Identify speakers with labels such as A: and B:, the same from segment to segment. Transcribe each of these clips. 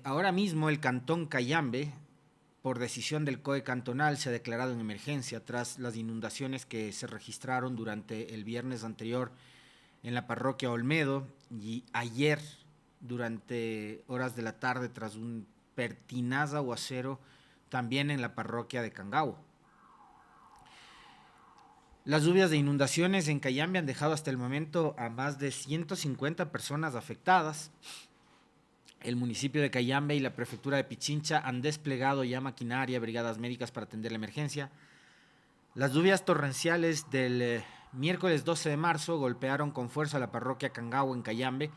A: Ahora mismo el cantón Cayambe, por decisión del COE cantonal, se ha declarado en emergencia tras las inundaciones que se registraron durante el viernes anterior en la parroquia Olmedo y ayer durante horas de la tarde tras un pertinaz aguacero también en la parroquia de Cangabo. Las lluvias de inundaciones en Cayambe han dejado hasta el momento a más de 150 personas afectadas. El municipio de Cayambe y la prefectura de Pichincha han desplegado ya maquinaria, brigadas médicas para atender la emergencia. Las lluvias torrenciales del miércoles 12 de marzo golpearon con fuerza la parroquia Cangabo en Cayambe,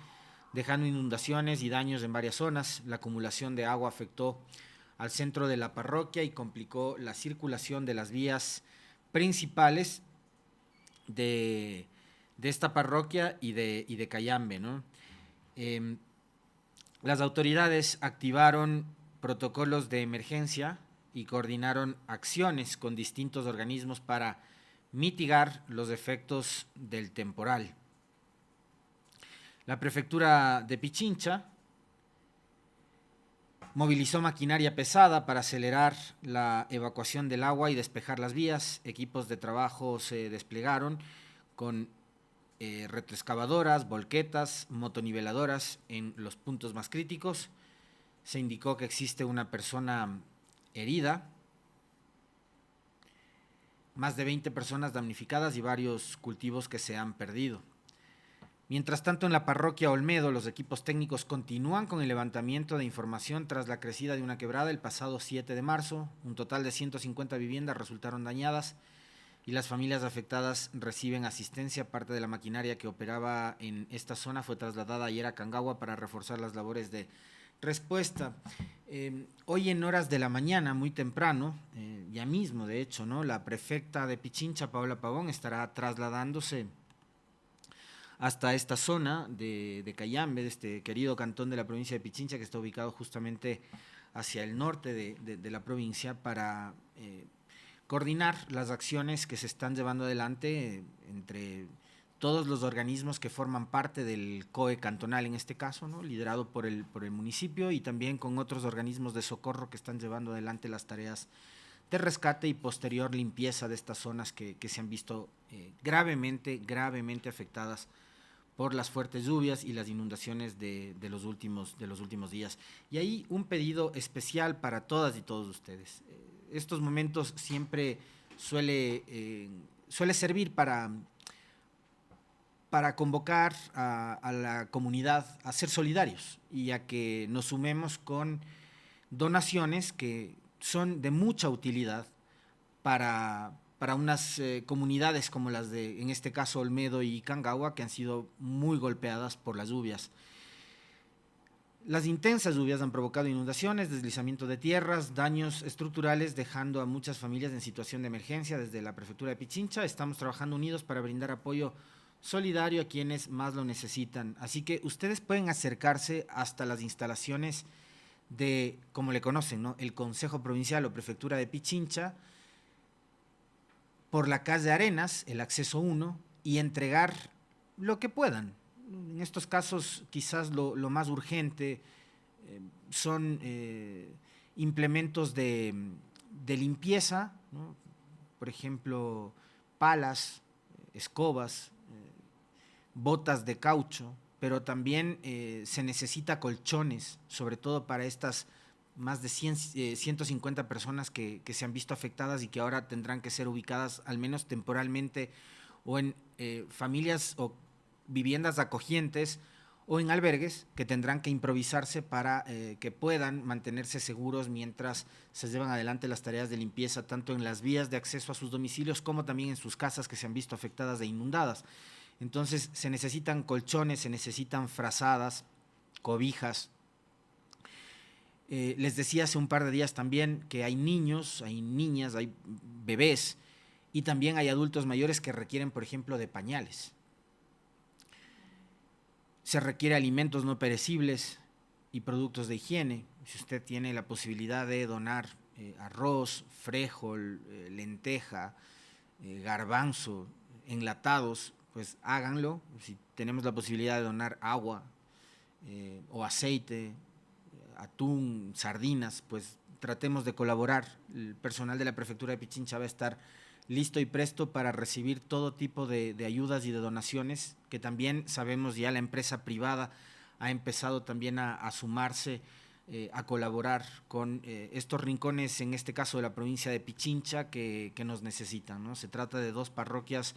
A: dejando inundaciones y daños en varias zonas. La acumulación de agua afectó al centro de la parroquia y complicó la circulación de las vías principales de esta parroquia y de Cayambe, ¿no? Eh, las autoridades activaron protocolos de emergencia y coordinaron acciones con distintos organismos para mitigar los efectos del temporal. La prefectura de Pichincha movilizó maquinaria pesada para acelerar la evacuación del agua y despejar las vías. Equipos de trabajo se desplegaron con retroexcavadoras, volquetas, motoniveladoras en los puntos más críticos. Se indicó que existe una persona herida, más de 20 personas damnificadas y varios cultivos que se han perdido. Mientras tanto, en la parroquia Olmedo, los equipos técnicos continúan con el levantamiento de información tras la crecida de una quebrada el pasado 7 de marzo. Un total de 150 viviendas resultaron dañadas y las familias afectadas reciben asistencia. Parte de la maquinaria que operaba en esta zona fue trasladada ayer a Cangagua para reforzar las labores de respuesta. Hoy en horas de la mañana, muy temprano, ya mismo de hecho, ¿no?, la prefecta de Pichincha, Paola Pavón, estará trasladándose hasta esta zona de Cayambe, de este querido cantón de la provincia de Pichincha, que está ubicado justamente hacia el norte de la provincia, para coordinar las acciones que se están llevando adelante entre todos los organismos que forman parte del COE cantonal en este caso, ¿no?, liderado por el municipio, y también con otros organismos de socorro que están llevando adelante las tareas de rescate y posterior limpieza de estas zonas que se han visto gravemente afectadas por las fuertes lluvias y las inundaciones de los últimos días. Y ahí un pedido especial para todas y todos ustedes. Estos momentos siempre suele servir para convocar a la comunidad a ser solidarios y a que nos sumemos con donaciones que son de mucha utilidad para unas comunidades como las de, en este caso, Olmedo y Cangagua, que han sido muy golpeadas por las lluvias. Las intensas lluvias han provocado inundaciones, deslizamiento de tierras, daños estructurales, dejando a muchas familias en situación de emergencia. Desde la prefectura de Pichincha estamos trabajando unidos para brindar apoyo solidario a quienes más lo necesitan. Así que ustedes pueden acercarse hasta las instalaciones de, como le conocen, ¿no?, el Consejo Provincial o Prefectura de Pichincha, por la calle Arenas, el acceso 1, y entregar lo que puedan. En estos casos, quizás lo más urgente son implementos de limpieza, ¿no?, por ejemplo, palas, escobas, botas de caucho, pero también se necesita colchones, sobre todo para estas más de 150 personas que se han visto afectadas y que ahora tendrán que ser ubicadas, al menos temporalmente, o en familias o viviendas acogientes o en albergues que tendrán que improvisarse para que puedan mantenerse seguros mientras se llevan adelante las tareas de limpieza, tanto en las vías de acceso a sus domicilios como también en sus casas que se han visto afectadas e inundadas. Entonces se necesitan colchones, se necesitan frazadas, cobijas. Les decía hace un par de días también que hay niños, hay niñas, hay bebés y también hay adultos mayores que requieren, por ejemplo, de pañales. Se requiere alimentos no perecibles y productos de higiene. Si usted tiene la posibilidad de donar arroz, frijol, lenteja, garbanzo, enlatados, pues háganlo. Si tenemos la posibilidad de donar agua o aceite, atún, sardinas, pues tratemos de colaborar. El personal de la Prefectura de Pichincha va a estar listo y presto para recibir todo tipo de ayudas y de donaciones, que también sabemos ya la empresa privada ha empezado también a sumarse, a colaborar con estos rincones, en este caso de la provincia de Pichincha, que nos necesitan, ¿no? Se trata de 2 parroquias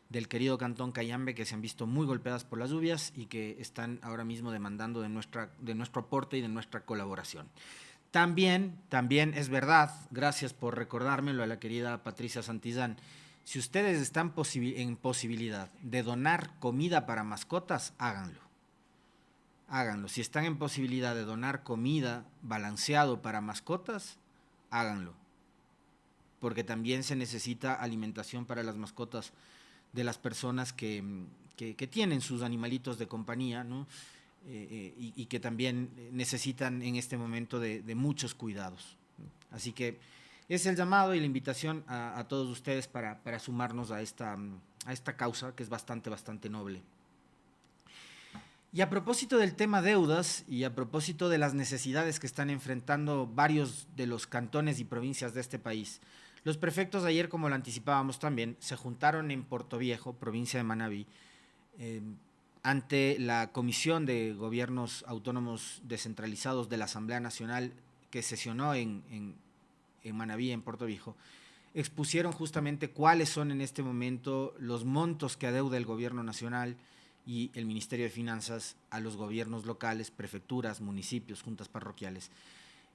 A: del querido cantón Cayambe que se han visto muy golpeadas por las lluvias y que están ahora mismo demandando de nuestro aporte y de nuestra colaboración. También es verdad, gracias por recordármelo a la querida Patricia Santillán, si ustedes están en posibilidad de donar comida para mascotas, háganlo. Háganlo. Si están en posibilidad de donar comida balanceado para mascotas, háganlo. Porque también se necesita alimentación para las mascotas de las personas que tienen sus animalitos de compañía, ¿no? Y que también necesitan en este momento de muchos cuidados. Así que es el llamado y la invitación a todos ustedes para sumarnos a esta causa que es bastante noble. Y a propósito del tema deudas y a propósito de las necesidades que están enfrentando varios de los cantones y provincias de este país, los prefectos ayer, como lo anticipábamos también, se juntaron en Portoviejo, provincia de Manabí, ante la Comisión de Gobiernos Autónomos Descentralizados de la Asamblea Nacional que sesionó en Manabí, en Portoviejo. Expusieron justamente cuáles son en este momento los montos que adeuda el gobierno nacional y el Ministerio de Finanzas a los gobiernos locales, prefecturas, municipios, juntas parroquiales.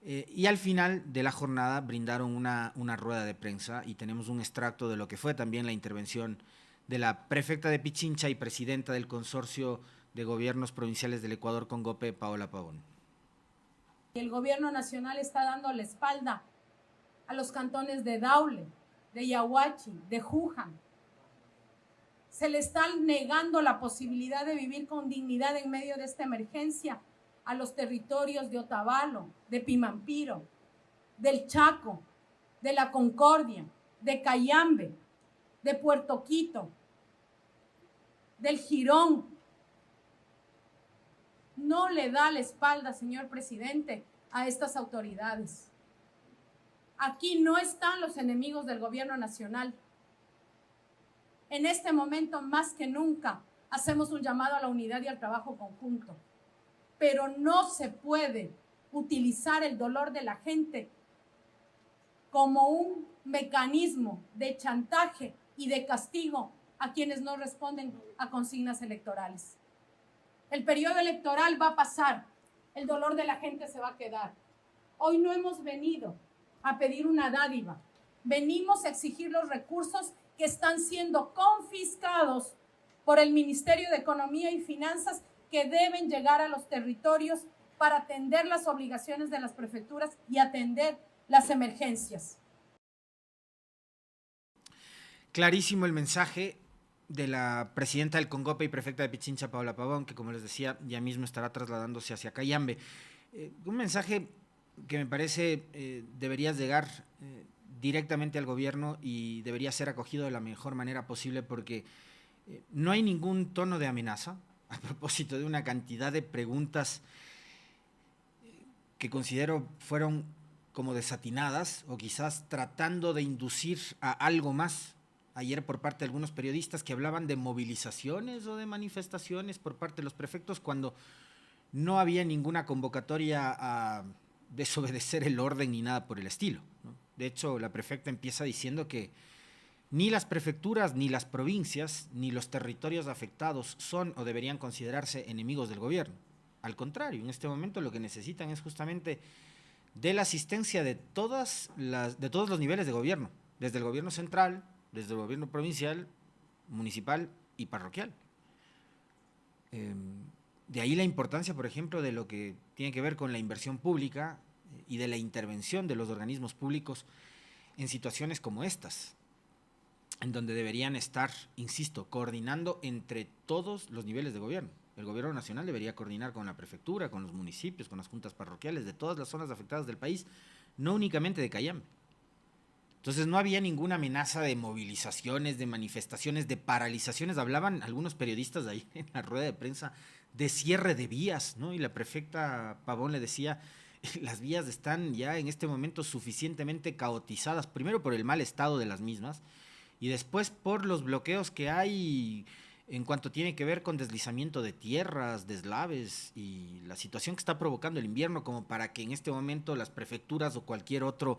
A: Y al final de la jornada brindaron una rueda de prensa y tenemos un extracto de lo que fue también la intervención de la prefecta de Pichincha y presidenta del Consorcio de Gobiernos Provinciales del Ecuador, Congope, Paola Pavón.
B: El gobierno nacional está dando la espalda a los cantones de Daule, de Yaguachi, de Juján. Se le está negando la posibilidad de vivir con dignidad en medio de esta emergencia a los territorios de Otavalo, de Pimampiro, del Chaco, de la Concordia, de Cayambe, de Puerto Quito, del Girón. No le da la espalda, señor presidente, a estas autoridades. Aquí no están los enemigos del gobierno nacional. En este momento, más que nunca, hacemos un llamado a la unidad y al trabajo conjunto. Pero no se puede utilizar el dolor de la gente como un mecanismo de chantaje y de castigo a quienes no responden a consignas electorales. El periodo electoral va a pasar, el dolor de la gente se va a quedar. Hoy no hemos venido a pedir una dádiva, venimos a exigir los recursos que están siendo confiscados por el Ministerio de Economía y Finanzas, que deben llegar a los territorios para atender las obligaciones de las prefecturas y atender las emergencias.
A: Clarísimo el mensaje de la presidenta del Congope y prefecta de Pichincha, Paola Pavón, que, como les decía, ya mismo estará trasladándose hacia Cayambe. Un mensaje que me parece debería llegar directamente al gobierno y debería ser acogido de la mejor manera posible, porque no hay ningún tono de amenaza a propósito de una cantidad de preguntas que considero fueron como desatinadas o quizás tratando de inducir a algo más. Ayer por parte de algunos periodistas que hablaban de movilizaciones o de manifestaciones por parte de los prefectos, cuando no había ninguna convocatoria a desobedecer el orden ni nada por el estilo, ¿no? De hecho, la prefecta empieza diciendo que ni las prefecturas, ni las provincias, ni los territorios afectados son o deberían considerarse enemigos del gobierno. Al contrario, en este momento lo que necesitan es justamente de la asistencia de todos los niveles de gobierno, desde el gobierno central, desde el gobierno provincial, municipal y parroquial. De ahí la importancia, por ejemplo, de lo que tiene que ver con la inversión pública y de la intervención de los organismos públicos en situaciones como estas, en donde deberían estar, insisto, coordinando entre todos los niveles de gobierno. El gobierno nacional debería coordinar con la prefectura, con los municipios, con las juntas parroquiales de todas las zonas afectadas del país, no únicamente de Cayambe. Entonces no había ninguna amenaza de movilizaciones, de manifestaciones, de paralizaciones. Hablaban algunos periodistas ahí en la rueda de prensa de cierre de vías, ¿no? Y la prefecta Pavón le decía, las vías están ya en este momento suficientemente caotizadas, primero por el mal estado de las mismas y después por los bloqueos que hay en cuanto tiene que ver con deslizamiento de tierras, deslaves y la situación que está provocando el invierno, como para que en este momento las prefecturas o cualquier otro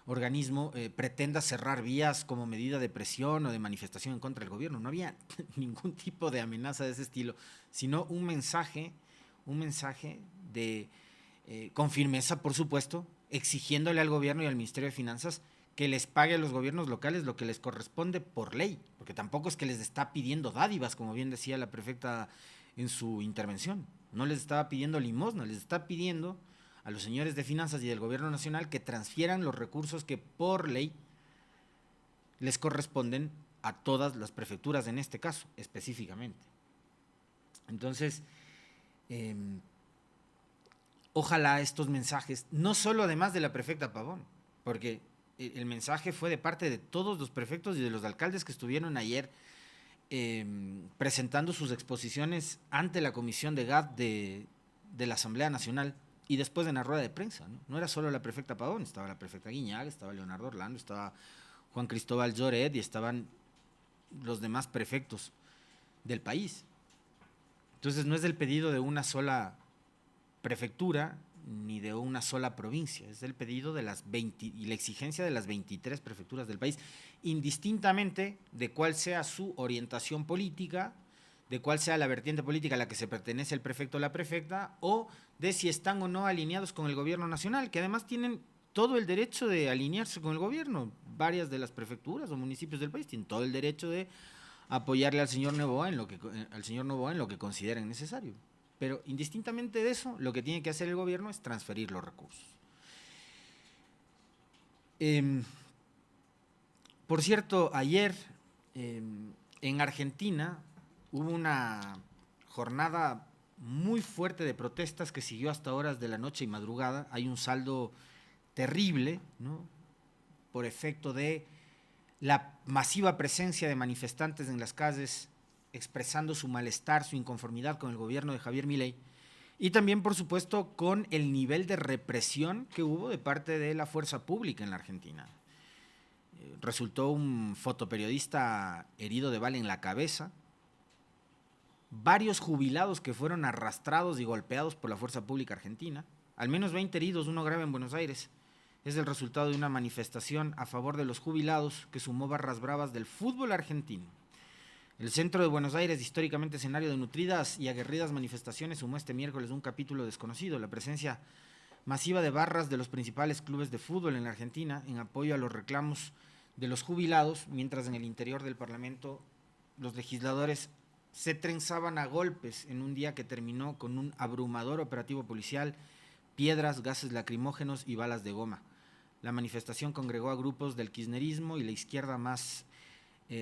A: organismo pretenda cerrar vías como medida de presión o de manifestación en contra del gobierno. No había ningún tipo de amenaza de ese estilo, sino un mensaje de, con firmeza, por supuesto, exigiéndole al gobierno y al Ministerio de Finanzas que les pague a los gobiernos locales lo que les corresponde por ley, porque tampoco es que les está pidiendo dádivas, como bien decía la prefecta en su intervención. No les estaba pidiendo limosna, les está pidiendo a los señores de finanzas y del gobierno nacional que transfieran los recursos que por ley les corresponden a todas las prefecturas, en este caso, específicamente. Entonces, ojalá estos mensajes, no solo además de la prefecta Pavón, porque el mensaje fue de parte de todos los prefectos y de los alcaldes que estuvieron ayer presentando sus exposiciones ante la Comisión de GAD de la Asamblea Nacional y después en la rueda de prensa. No era solo la prefecta Pavón, estaba la prefecta Guiñaga, estaba Leonardo Orlando, estaba Juan Cristóbal Lloret y estaban los demás prefectos del país. Entonces no es el pedido de una sola prefectura ni de una sola provincia, es el pedido de las 20 y la exigencia de las 23 prefecturas del país, indistintamente de cuál sea su orientación política, de cuál sea la vertiente política a la que se pertenece el prefecto o la prefecta, o de si están o no alineados con el gobierno nacional, que además tienen todo el derecho de alinearse con el gobierno. Varias de las prefecturas o municipios del país tienen todo el derecho de apoyarle al señor Noboa en lo que consideren necesario. Pero indistintamente de eso, lo que tiene que hacer el gobierno es transferir los recursos. Por cierto, ayer en Argentina hubo una jornada muy fuerte de protestas que siguió hasta horas de la noche y madrugada. Hay un saldo terrible, ¿no?, por efecto de la masiva presencia de manifestantes en las calles expresando su malestar, su inconformidad con el gobierno de Javier Milei, y también, por supuesto, con el nivel de represión que hubo de parte de la fuerza pública en la Argentina. Resultó un fotoperiodista herido de bala en la cabeza, varios jubilados que fueron arrastrados y golpeados por la fuerza pública argentina, al menos 20 heridos, uno grave en Buenos Aires. Es el resultado de una manifestación a favor de los jubilados que sumó barras bravas del fútbol argentino. El centro de Buenos Aires, históricamente escenario de nutridas y aguerridas manifestaciones, sumó este miércoles un capítulo desconocido: la presencia masiva de barras de los principales clubes de fútbol en la Argentina en apoyo a los reclamos de los jubilados, mientras en el interior del Parlamento los legisladores se trenzaban a golpes en un día que terminó con un abrumador operativo policial, piedras, gases lacrimógenos y balas de goma. La manifestación congregó a grupos del kirchnerismo y la izquierda más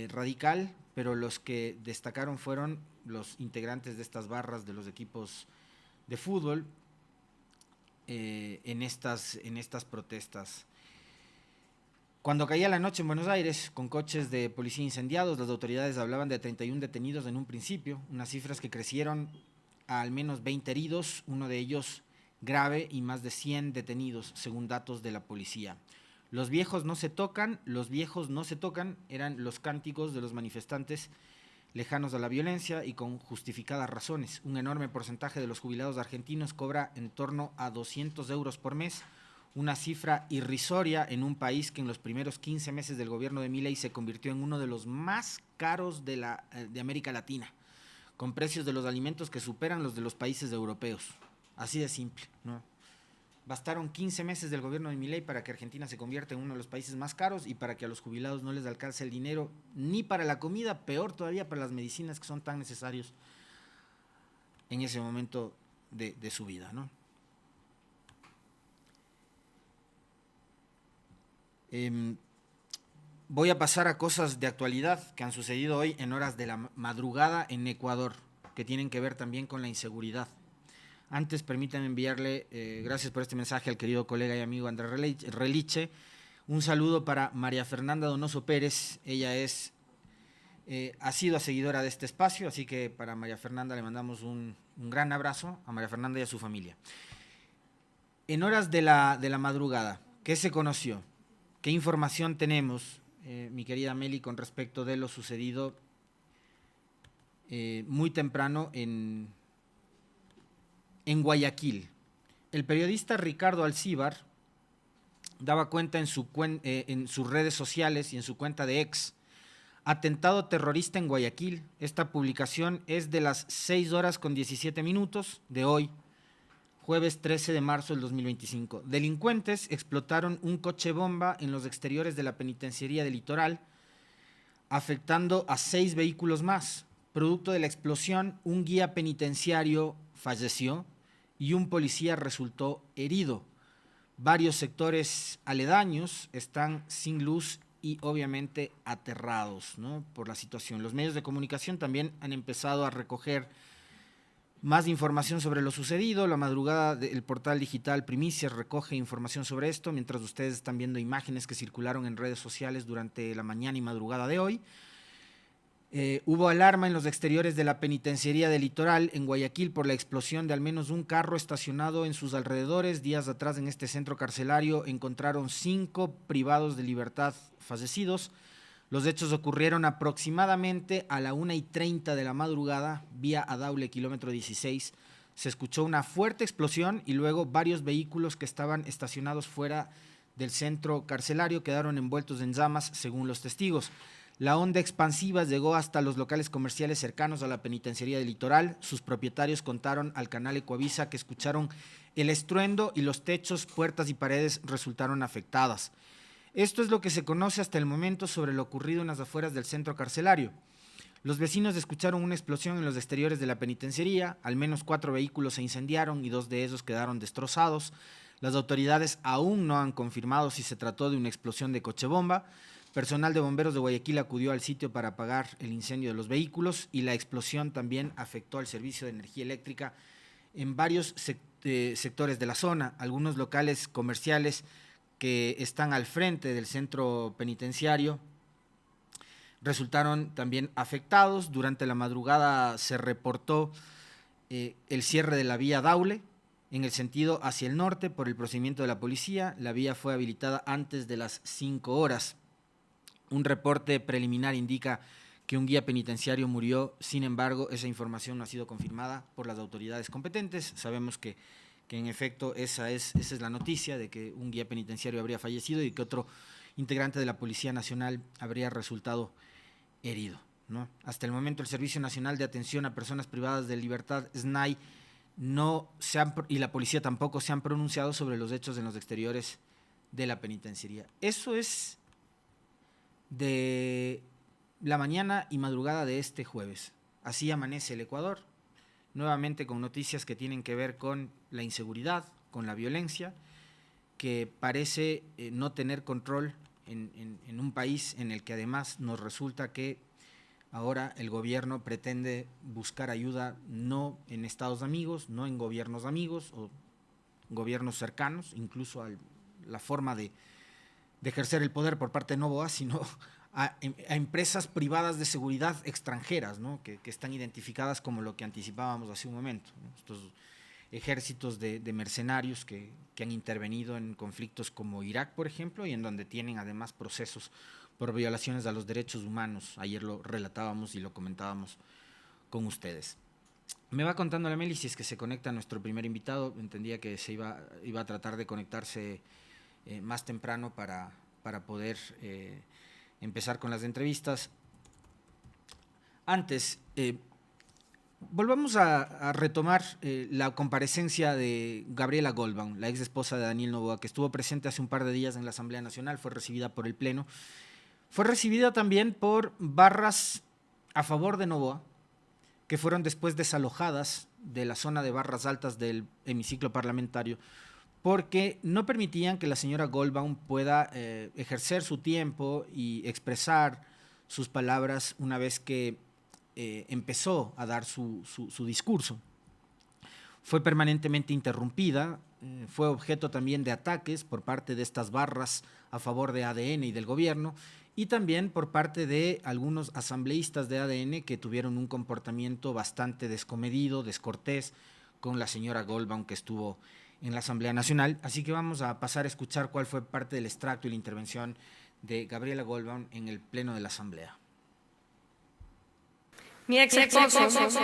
A: radical, pero los que destacaron fueron los integrantes de estas barras de los equipos de fútbol en estas protestas. Cuando caía la noche en Buenos Aires, con coches de policía incendiados, las autoridades hablaban de 31 detenidos en un principio, unas cifras que crecieron a al menos 20 heridos, uno de ellos grave, y más de 100 detenidos, según datos de la policía. Los viejos no se tocan, eran los cánticos de los manifestantes lejanos a la violencia y con justificadas razones. Un enorme porcentaje de los jubilados argentinos cobra en torno a 200 euros por mes, una cifra irrisoria en un país que en los primeros 15 meses del gobierno de Milei se convirtió en uno de los más caros de América Latina, con precios de los alimentos que superan los de los países europeos. Así de simple, ¿no? Bastaron 15 meses del gobierno de Milei para que Argentina se convierta en uno de los países más caros y para que a los jubilados no les alcance el dinero ni para la comida, peor todavía para las medicinas que son tan necesarios en ese momento de su vida, ¿no? Voy a pasar a cosas de actualidad que han sucedido hoy en horas de la madrugada en Ecuador, que tienen que ver también con la inseguridad. Antes, permítanme enviarle, gracias por este mensaje al querido colega y amigo Andrés Reliche, un saludo para María Fernanda Donoso Pérez. Ella ha sido seguidora de este espacio, así que para María Fernanda le mandamos un gran abrazo, a María Fernanda y a su familia. En horas de la madrugada, ¿qué se conoció? ¿Qué información tenemos, mi querida Meli, con respecto de lo sucedido muy temprano en Guayaquil? El periodista Ricardo Alcíbar daba cuenta en sus redes sociales y en su cuenta de X: atentado terrorista en Guayaquil. Esta publicación es de las 6:17 de hoy, jueves 13 de marzo del 2025. Delincuentes explotaron un coche bomba en los exteriores de la penitenciaría del Litoral, afectando a 6 vehículos más. Producto de la explosión, un guía penitenciario falleció y un policía resultó herido. Varios sectores aledaños están sin luz y obviamente aterrados, ¿no?, por la situación. Los medios de comunicación también han empezado a recoger más información sobre lo sucedido. La madrugada del portal digital Primicias recoge información sobre esto, mientras ustedes están viendo imágenes que circularon en redes sociales durante la mañana y madrugada de hoy. Hubo alarma en los exteriores de la penitenciaría del Litoral en Guayaquil por la explosión de al menos un carro estacionado en sus alrededores. Días atrás, en este centro carcelario, encontraron 5 privados de libertad fallecidos. Los hechos ocurrieron aproximadamente a la 1:30 de la madrugada, vía Adaule, kilómetro 16. Se escuchó una fuerte explosión y luego varios vehículos que estaban estacionados fuera del centro carcelario quedaron envueltos en llamas, según los testigos. La onda expansiva llegó hasta los locales comerciales cercanos a la penitenciaría del Litoral. Sus propietarios contaron al canal Ecuavisa que escucharon el estruendo y los techos, puertas y paredes resultaron afectadas. Esto es lo que se conoce hasta el momento sobre lo ocurrido en las afueras del centro carcelario. Los vecinos escucharon una explosión en los exteriores de la penitenciaría. Al menos 4 vehículos se incendiaron y 2 de ellos quedaron destrozados. Las autoridades aún no han confirmado si se trató de una explosión de coche bomba. Personal de bomberos de Guayaquil acudió al sitio para apagar el incendio de los vehículos y la explosión también afectó al servicio de energía eléctrica en varios sectores de la zona. Algunos locales comerciales que están al frente del centro penitenciario resultaron también afectados. Durante la madrugada se reportó el cierre de la vía Daule en el sentido hacia el norte por el procedimiento de la policía. La vía fue habilitada antes de las 5 horas. Un reporte preliminar indica que un guía penitenciario murió. Sin embargo, esa información no ha sido confirmada por las autoridades competentes. Sabemos que en efecto esa es la noticia, de que un guía penitenciario habría fallecido y que otro integrante de la Policía Nacional habría resultado herido, ¿no? Hasta el momento, el Servicio Nacional de Atención a Personas Privadas de Libertad, SNAI, y la policía tampoco se han pronunciado sobre los hechos en los exteriores de la penitenciaría. Eso es de la mañana y madrugada de este jueves. Así amanece el Ecuador, nuevamente con noticias que tienen que ver con la inseguridad, con la violencia, que parece no tener control en un país en el que además nos resulta que ahora el gobierno pretende buscar ayuda no en estados amigos, no en gobiernos amigos o gobiernos cercanos, incluso a la forma de ejercer el poder por parte de Noboa, sino a empresas privadas de seguridad extranjeras, ¿no?, que están identificadas como lo que anticipábamos hace un momento, ¿no?, estos ejércitos de mercenarios que han intervenido en conflictos como Irak, por ejemplo, y en donde tienen además procesos por violaciones a los derechos humanos. Ayer lo relatábamos y lo comentábamos con ustedes. Me va contando la Meli si es que se conecta nuestro primer invitado. Entendía que se iba a tratar de conectarse más temprano para poder empezar con las entrevistas. Antes, volvamos a retomar la comparecencia de Gabriela Goldbaum, la ex esposa de Daniel Noboa, que estuvo presente hace un par de días en la Asamblea Nacional. Fue recibida por el Pleno. Fue recibida también por barras a favor de Noboa, que fueron después desalojadas de la zona de barras altas del hemiciclo parlamentario, porque no permitían que la señora Goldbaum pueda ejercer su tiempo y expresar sus palabras una vez que empezó a dar su discurso. Fue permanentemente interrumpida, fue objeto también de ataques por parte de estas barras a favor de ADN y del gobierno, y también por parte de algunos asambleístas de ADN que tuvieron un comportamiento bastante descomedido, descortés, con la señora Goldbaum, que estuvo en la Asamblea Nacional, así que vamos a pasar a escuchar cuál fue parte del extracto y la intervención de Gabriela Goldbaum en el Pleno de la Asamblea.
C: Mi ex esposo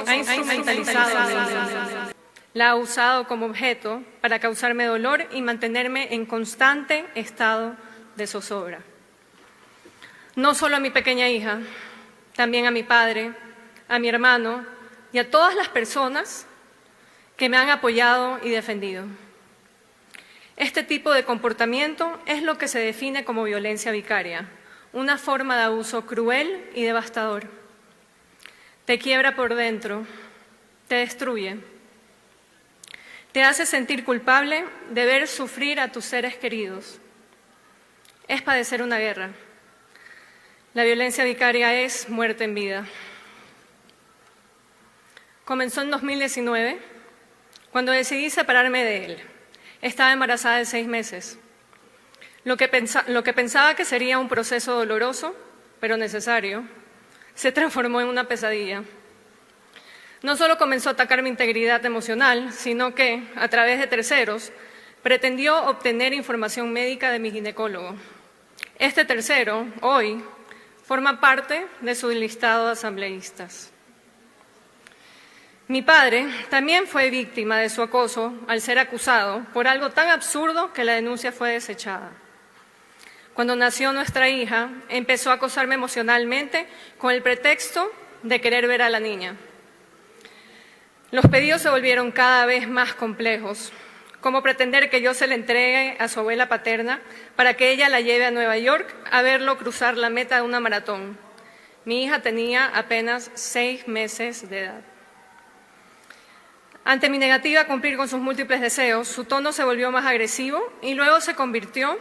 C: ha instrumentalizado, la ha usado como objeto para causarme dolor y mantenerme en constante estado de zozobra. No solo a mi pequeña hija, también a mi padre, a mi hermano y a todas las personas que me han apoyado y defendido. Este tipo de comportamiento es lo que se define como violencia vicaria, una forma de abuso cruel y devastador. Te quiebra por dentro, te destruye, te hace sentir culpable de ver sufrir a tus seres queridos. Es padecer una guerra. La violencia vicaria es muerte en vida. Comenzó en 2019, cuando decidí separarme de él. Estaba embarazada de 6 meses. Lo que pensaba que sería un proceso doloroso, pero necesario, se transformó en una pesadilla. No solo comenzó a atacar mi integridad emocional, sino que, a través de terceros, pretendió obtener información médica de mi ginecólogo. Este tercero, hoy, forma parte de su listado de asambleístas. Mi padre también fue víctima de su acoso al ser acusado por algo tan absurdo que la denuncia fue desechada. Cuando nació nuestra hija, empezó a acosarme emocionalmente con el pretexto de querer ver a la niña. Los pedidos se volvieron cada vez más complejos, como pretender que yo se la entregue a su abuela paterna para que ella la lleve a Nueva York a verlo cruzar la meta de una maratón. Mi hija tenía apenas 6 meses de edad. Ante mi negativa a cumplir con sus múltiples deseos, su tono se volvió más agresivo y luego se convirtió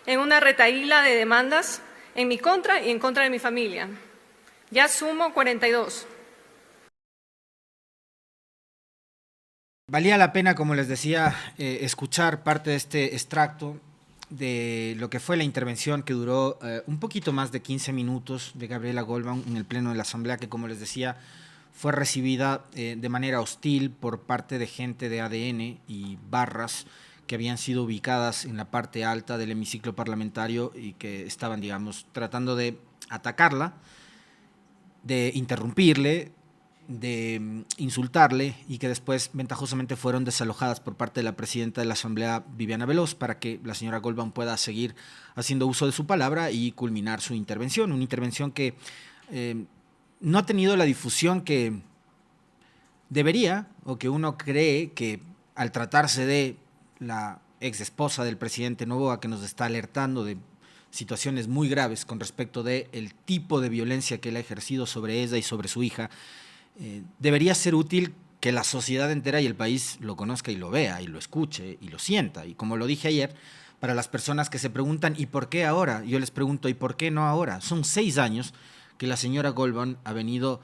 C: en una retahíla de demandas en mi contra y en contra de mi familia. Ya sumo 42.
A: Valía la pena, como les decía, escuchar parte de este extracto de lo que fue la intervención que duró un poquito más de 15 minutos de Gabriela Goldbaum en el Pleno de la Asamblea, que, como les decía, fue recibida de manera hostil por parte de gente de ADN y barras que habían sido ubicadas en la parte alta del hemiciclo parlamentario y que estaban, digamos, tratando de atacarla, de interrumpirle, de insultarle, y que después ventajosamente fueron desalojadas por parte de la presidenta de la Asamblea, Viviana Veloz, para que la señora Goldbaum pueda seguir haciendo uso de su palabra y culminar su intervención. Una intervención que no ha tenido la difusión que debería, o que uno cree que, al tratarse de la ex esposa del presidente Noboa, que nos está alertando de situaciones muy graves con respecto del tipo de violencia que él ha ejercido sobre ella y sobre su hija, debería ser útil que la sociedad entera y el país lo conozca y lo vea y lo escuche y lo sienta. Y como lo dije ayer, para las personas que se preguntan ¿y por qué ahora? Yo les pregunto ¿y por qué no ahora? Son 6 años que la señora Goldbaum ha venido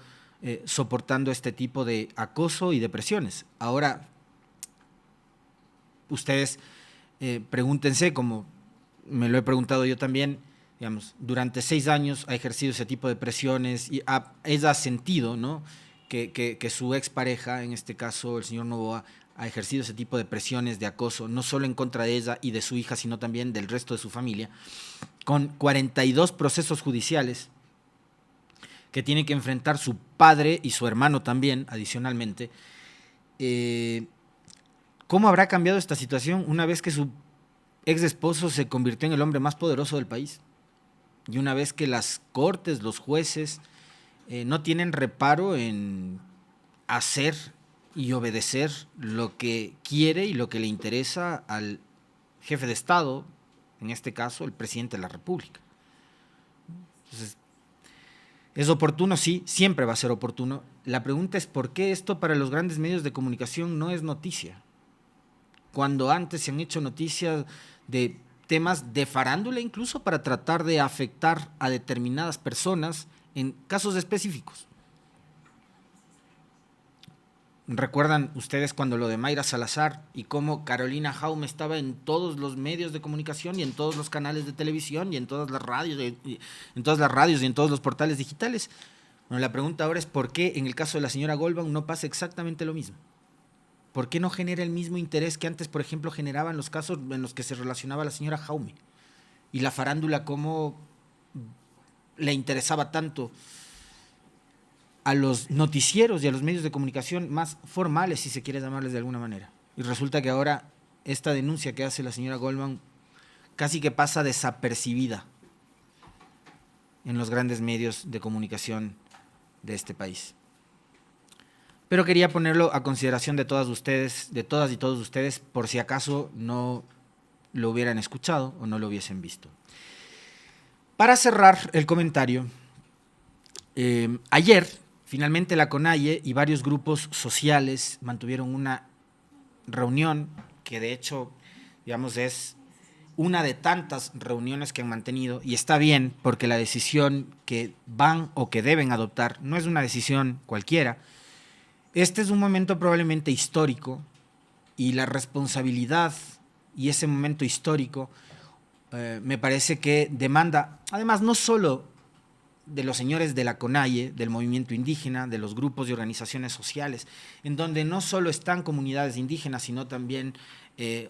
A: soportando este tipo de acoso y de presiones. Ahora, ustedes pregúntense, como me lo he preguntado yo también, digamos, durante 6 años ha ejercido ese tipo de presiones y ella ha sentido, ¿no?, que su expareja, en este caso el señor Noboa, ha ejercido ese tipo de presiones, de acoso, no solo en contra de ella y de su hija, sino también del resto de su familia, con 42 procesos judiciales que tienen que enfrentar su padre y su hermano también, adicionalmente. ¿Cómo habrá cambiado esta situación una vez que su ex esposo se convirtió en el hombre más poderoso del país? Y una vez que las cortes, los jueces, no tienen reparo en hacer y obedecer lo que quiere y lo que le interesa al jefe de Estado, en este caso el presidente de la República. Entonces, ¿es oportuno? Sí, siempre va a ser oportuno. La pregunta es ¿por qué esto para los grandes medios de comunicación no es noticia? Cuando antes se han hecho noticias de temas de farándula, incluso para tratar de afectar a determinadas personas en casos específicos. ¿Recuerdan ustedes cuando lo de Mayra Salazar y cómo Carolina Jaume estaba en todos los medios de comunicación y en todos los canales de televisión y en todas las radios y en todos los portales digitales? Bueno, la pregunta ahora es ¿por qué en el caso de la señora Goldbaum no pasa exactamente lo mismo? ¿por qué no genera el mismo interés que antes, por ejemplo, generaban los casos en los que se relacionaba la señora Jaume? Y la farándula, cómo le interesaba tanto a los noticieros y a los medios de comunicación más formales, si se quiere llamarles de alguna manera. Y resulta que ahora esta denuncia que hace la señora Goldman casi que pasa desapercibida en los grandes medios de comunicación de este país. Pero quería ponerlo a consideración de todas ustedes, de todas y todos ustedes, por si acaso no lo hubieran escuchado o no lo hubiesen visto. Para cerrar el comentario, ayer finalmente la CONAIE y varios grupos sociales mantuvieron una reunión que de hecho, digamos, es una de tantas reuniones que han mantenido, y está bien porque la decisión que van o que deben adoptar no es una decisión cualquiera. Este es un momento probablemente histórico y la responsabilidad y ese momento histórico me parece que demanda, además no solo de los señores de la CONAIE, del movimiento indígena, de los grupos y organizaciones sociales, en donde no solo están comunidades indígenas, sino también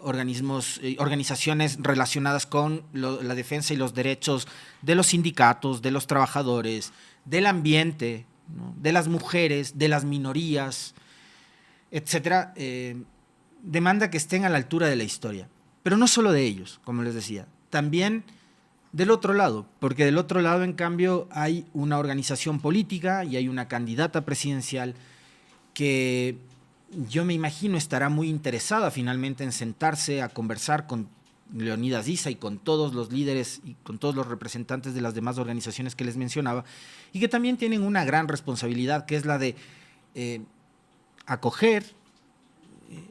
A: organizaciones relacionadas con la defensa y los derechos de los sindicatos, de los trabajadores, del ambiente, ¿no?, de las mujeres, de las minorías, etcétera, demanda que estén a la altura de la historia. Pero no solo de ellos, como les decía, también del otro lado, porque del otro lado, en cambio, hay una organización política y hay una candidata presidencial que yo me imagino estará muy interesada finalmente en sentarse a conversar con Leonidas Issa y con todos los líderes y con todos los representantes de las demás organizaciones que les mencionaba, y que también tienen una gran responsabilidad, que es la de acoger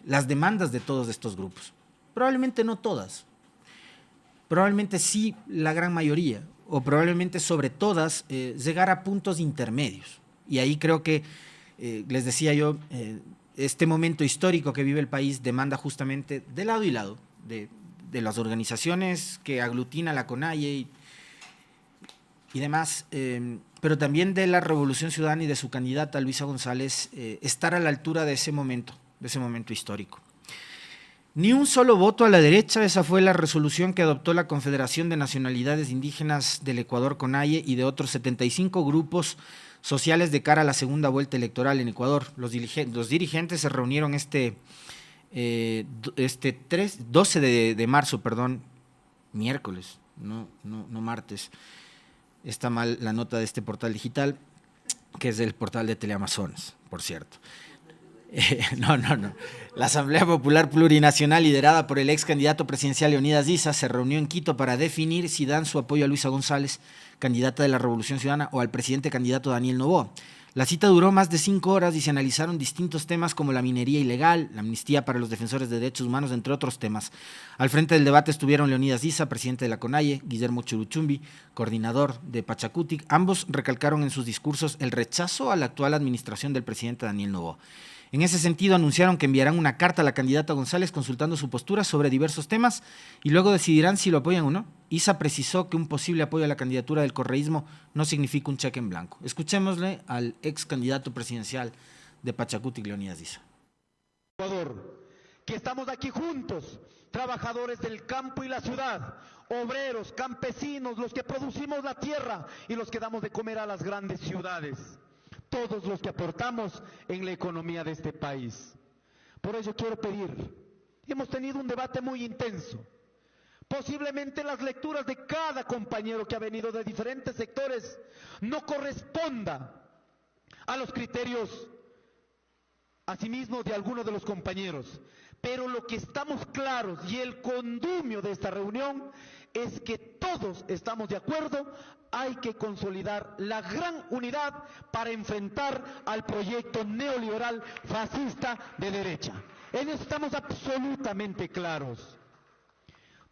A: las demandas de todos estos grupos. Probablemente no todas, probablemente sí la gran mayoría, o probablemente sobre todas llegar a puntos intermedios. Y ahí creo que, les decía yo, este momento histórico que vive el país demanda justamente de lado y lado, de las organizaciones que aglutina la CONAIE y demás, pero también de la Revolución Ciudadana y de su candidata Luisa González, estar a la altura de ese momento histórico. Ni un solo voto a la derecha, esa fue la resolución que adoptó la Confederación de Nacionalidades Indígenas del Ecuador, CONAIE, y de otros 75 grupos sociales de cara a la segunda vuelta electoral en Ecuador. Los dirigentes se reunieron 12 de marzo, miércoles, no martes. Está mal la nota de este portal digital, que es del portal de Teleamazonas, por cierto. No. La Asamblea Popular Plurinacional, liderada por el ex candidato presidencial Leonidas Issa, se reunió en Quito para definir si dan su apoyo a Luisa González, candidata de la Revolución Ciudadana, o al presidente candidato Daniel Noboa. La cita duró más de 5 horas y se analizaron distintos temas como la minería ilegal, la amnistía para los defensores de derechos humanos, entre otros temas. Al frente del debate estuvieron Leonidas Issa, presidente de la CONAIE, Guillermo Churuchumbi, coordinador de Pachacutic. Ambos recalcaron en sus discursos el rechazo a la actual administración del presidente Daniel Noboa. En ese sentido, anunciaron que enviarán una carta a la candidata González consultando su postura sobre diversos temas y luego decidirán si lo apoyan o no. Issa precisó que un posible apoyo a la candidatura del correísmo no significa un cheque en blanco. Escuchémosle al ex candidato presidencial de Pachacutic, Leonidas Issa.
D: Ecuador, que estamos aquí juntos, trabajadores del campo y la ciudad, obreros, campesinos, los que producimos la tierra y los que damos de comer a las grandes ciudades. Todos los que aportamos en la economía de este país. Por ello quiero pedir, hemos tenido un debate muy intenso, posiblemente las lecturas de cada compañero que ha venido de diferentes sectores no corresponda a los criterios asimismo de algunos de los compañeros, pero lo que estamos claros y el condumio de esta reunión es que todos estamos de acuerdo. Hay que consolidar la gran unidad para enfrentar al proyecto neoliberal fascista de derecha. En eso estamos absolutamente claros.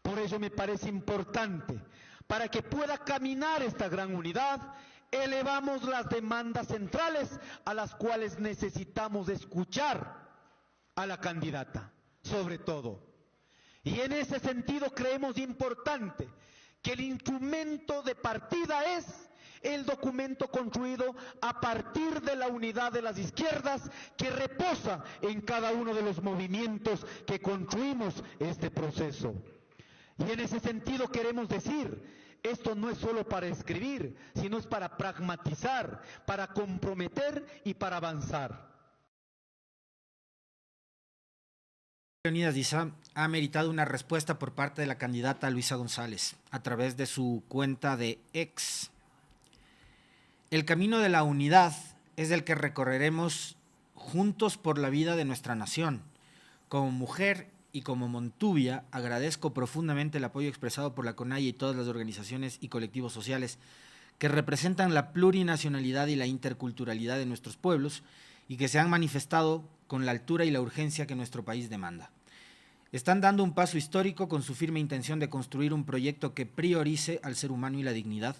D: Por ello me parece importante, para que pueda caminar esta gran unidad, elevamos las demandas centrales a las cuales necesitamos escuchar a la candidata, sobre todo. Y en ese sentido creemos importante que el instrumento de partida es el documento construido a partir de la unidad de las izquierdas que reposa en cada uno de los movimientos que construimos este proceso. Y en ese sentido queremos decir, esto no es solo para escribir, sino es para pragmatizar, para comprometer y para avanzar.
A: Leonidas Diza ha meritado una respuesta por parte de la candidata Luisa González a través de su cuenta de X. El camino de la unidad es el que recorreremos juntos por la vida de nuestra nación. Como mujer y como Montubia, agradezco profundamente el apoyo expresado por la CONAIE y todas las organizaciones y colectivos sociales que representan la plurinacionalidad y la interculturalidad de nuestros pueblos y que se han manifestado con la altura y la urgencia que nuestro país demanda. Están dando un paso histórico con su firme intención de construir un proyecto que priorice al ser humano y la dignidad,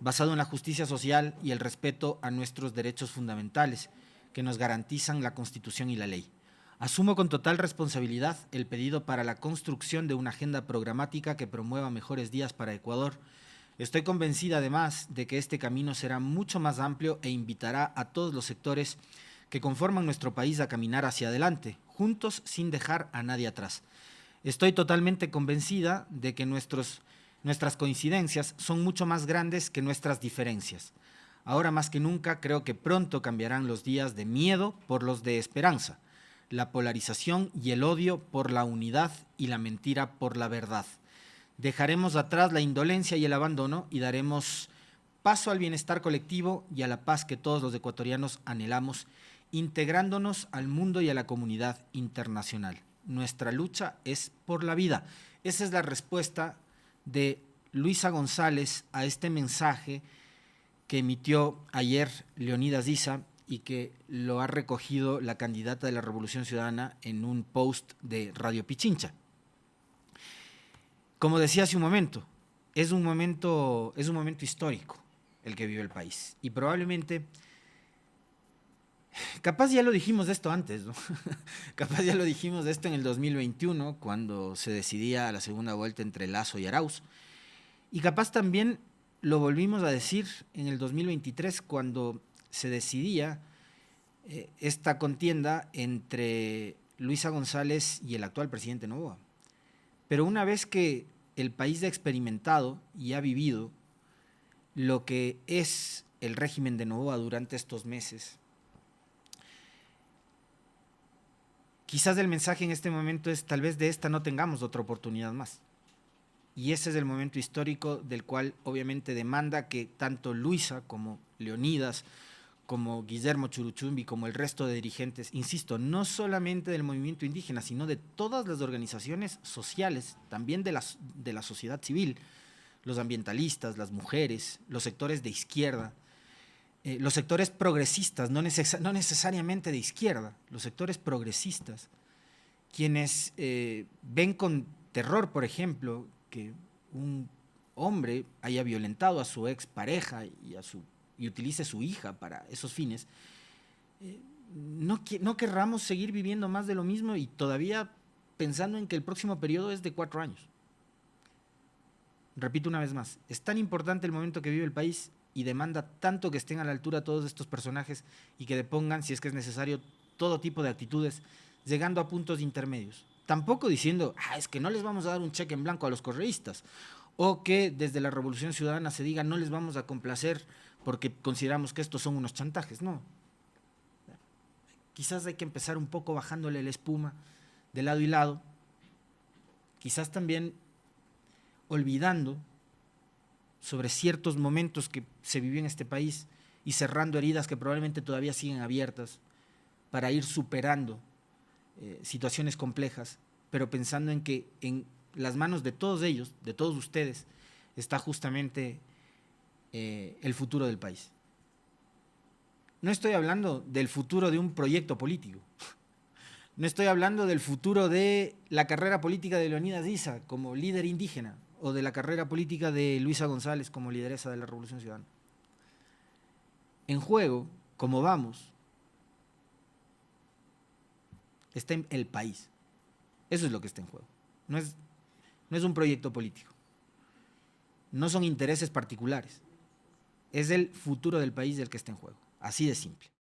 A: basado en la justicia social y el respeto a nuestros derechos fundamentales que nos garantizan la Constitución y la ley. Asumo con total responsabilidad el pedido para la construcción de una agenda programática que promueva mejores días para Ecuador. Estoy convencida además de que este camino será mucho más amplio e invitará a todos los sectores que conforman nuestro país a caminar hacia adelante, juntos sin dejar a nadie atrás. Estoy totalmente convencida de que nuestras coincidencias son mucho más grandes que nuestras diferencias. Ahora más que nunca creo que pronto cambiarán los días de miedo por los de esperanza, la polarización y el odio por la unidad y la mentira por la verdad. Dejaremos atrás la indolencia y el abandono y daremos paso al bienestar colectivo y a la paz que todos los ecuatorianos anhelamos, integrándonos al mundo y a la comunidad internacional. Nuestra lucha es por la vida. Esa es la respuesta de Luisa González a este mensaje que emitió ayer Leonidas Diza y que lo ha recogido la candidata de la Revolución Ciudadana en un post de Radio Pichincha. Como decía hace un momento, es un momento histórico el que vive el país y probablemente, capaz ya lo dijimos de esto antes, ¿no? Capaz ya lo dijimos de esto en el 2021 cuando se decidía la segunda vuelta entre Lasso y Arauz, y capaz también lo volvimos a decir en el 2023 cuando se decidía esta contienda entre Luisa González y el actual presidente Noboa. Pero una vez que el país ha experimentado y ha vivido lo que es el régimen de Noboa durante estos meses, quizás el mensaje en este momento es tal vez de esta no tengamos otra oportunidad más. Y ese es el momento histórico del cual obviamente demanda que tanto Luisa como Leonidas, como Guillermo Churuchumbi, como el resto de dirigentes, insisto, no solamente del movimiento indígena, sino de todas las organizaciones sociales, también de la sociedad civil, los ambientalistas, las mujeres, los sectores de izquierda, los sectores progresistas, no necesariamente de izquierda, los sectores progresistas, quienes ven con terror, por ejemplo, que un hombre haya violentado a su expareja y utilice su hija para esos fines, no querramos seguir viviendo más de lo mismo y todavía pensando en que el próximo periodo es de 4 años. Repito una vez más, es tan importante el momento que vive el país y demanda tanto que estén a la altura todos estos personajes y que depongan, si es que es necesario, todo tipo de actitudes, llegando a puntos intermedios. Tampoco diciendo, es que no les vamos a dar un cheque en blanco a los correístas, o que desde la Revolución Ciudadana se diga no les vamos a complacer porque consideramos que estos son unos chantajes. No. Quizás hay que empezar un poco bajándole la espuma de lado y lado, quizás también olvidando sobre ciertos momentos que se vivió en este país y cerrando heridas que probablemente todavía siguen abiertas para ir superando situaciones complejas, pero pensando en que en las manos de todos ellos, de todos ustedes, está justamente el futuro del país. No estoy hablando del futuro de un proyecto político, no estoy hablando del futuro de la carrera política de Leonidas Diza como líder indígena o de la carrera política de Luisa González como lideresa de la Revolución Ciudadana. En juego, como vamos, está en el país. Eso es lo que está en juego. No es un proyecto político. No son intereses particulares. es el futuro del país el que está en juego. Así de simple.